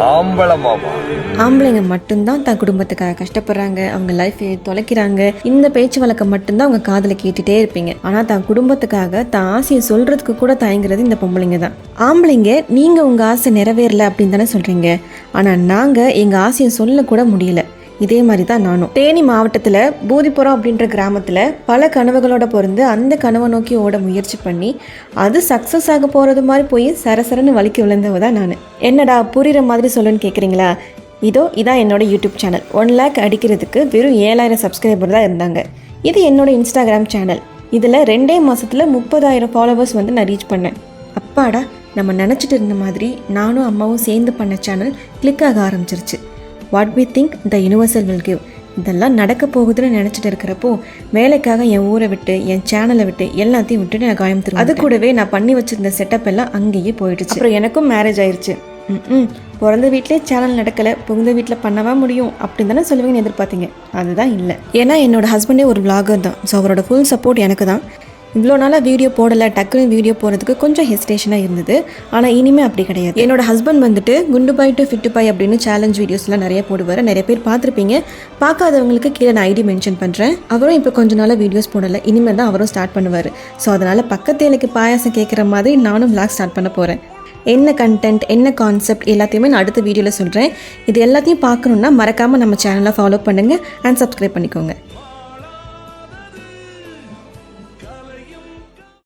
ஆம்பளை மாமா. ஆம்பளைங்க மட்டும்தான் தன் குடும்பத்துக்காக கஷ்டப்படுறாங்க, அவங்க லைஃபை தொலைக்கிறாங்க. இந்த பேச்சு வழக்கம் மட்டும்தான் அவங்க காதில் கேட்டுட்டே இருப்பீங்க. ஆனால் தன் குடும்பத்துக்காக தான் ஆசையை சொல்றதுக்கு கூட தயங்குறது இந்த பொம்பளைங்க தான். ஆம்பளைங்க நீங்க உங்க ஆசை நிறைவேறல அப்படின்னு தானே சொல்றீங்க. ஆனால் நாங்க எங்க ஆசையை சொல்ல கூட முடியல. இதே மாதிரி தான் நானும். தேனி மாவட்டத்தில் பூதிப்புறம் அப்படின்ற கிராமத்தில் பல கனவுகளோட பிறந்து அந்த கனவை நோக்கி ஓட முயற்சி பண்ணி அது சக்ஸஸ் ஆக போகிறது மாதிரி போய் சரசரன்னு வலிக்கு விழுந்தவ தான் நான். என்னடா புரிகிற மாதிரி சொல்லுன்னு கேட்குறீங்களா? இதான் என்னோட யூடியூப் சேனல். 1 lakh அடிக்கிறதுக்கு வெறும் 7000 சப்ஸ்கிரைபர் தான் இருந்தாங்க. இது என்னோட இன்ஸ்டாகிராம் சேனல். இதில் 2 மாதத்தில் 30,000 ஃபாலோவர்ஸ் வந்து நான் ரீச் பண்ணேன். அப்பாடா, நம்ம நினச்சிட்டு இருந்த மாதிரி நானும் அம்மாவும் சேர்ந்து பண்ண சேனல் கிளிக் ஆக ஆரம்பிச்சிருச்சு. What we think the universal will give. இதெல்லாம் நடக்க போகுதுன்னு நினச்சிட்டு இருக்கிறப்போ வேலைக்காக என் ஊரை விட்டு என் சேனலை விட்டு எல்லாத்தையும் விட்டுட்டு நான் கோயம்புத்தூர். அது கூடவே நான் பண்ணி வச்சிருந்த செட்டப் எல்லாம் அங்கேயே போயிடுச்சு. அப்புறம் எனக்கும் மேரேஜ் ஆயிடுச்சு. பிறந்த வீட்டிலே சேனல் நடக்கலை, புகுந்த வீட்டில் பண்ணவா முடியும் அப்படின்னு தானே சொல்லுவீங்கன்னு எதிர்பார்த்தீங்க. அதுதான் இல்லை. ஏன்னா என்னோட ஹஸ்பண்டே ஒரு விளாகர் தான். ஸோ அவரோட ஃபுல் சப்போர்ட் எனக்கு தான். இவ்வளோ நாளாக வீடியோ போடலை, டக்குன்னு வீடியோ போகிறதுக்கு கொஞ்சம் ஹெசிடேஷனாக இருந்தது. ஆனால் இனிமேல் அப்படி கிடையாது. என்னோட ஹஸ்பண்ட் வந்துட்டு குண்டு பாய் டு ஃபிட்டு பாய் அப்படின்னு சேலஞ்ச் வீடியோஸ்லாம் நிறைய போடுவார். நிறைய பேர் பார்த்துருப்பீங்க. பார்க்காதவங்களுக்கு கீழே நான் ஐடி மென்ஷன் பண்ணுறேன். அவரும் இப்போ கொஞ்ச நாளாக வீடியோஸ் போடலை. இனிமேல் தான் அவரும் ஸ்டார்ட் பண்ணுவார். ஸோ அதனால் பக்கத்து எனக்கு பாயாசம் கேட்குற மாதிரி நானும் விளாக் ஸ்டார்ட் பண்ண போகிறேன். என்ன கண்டென்ட், என்ன கான்செப்ட் எல்லாத்தையுமே நான் அடுத்த வீடியோவில் சொல்கிறேன். இது எல்லாத்தையும் பார்க்கணுன்னா மறக்காமல் நம்ம சேனலை ஃபாலோ பண்ணுங்கள் அண்ட் சப்ஸ்கிரைப் பண்ணிக்கோங்க.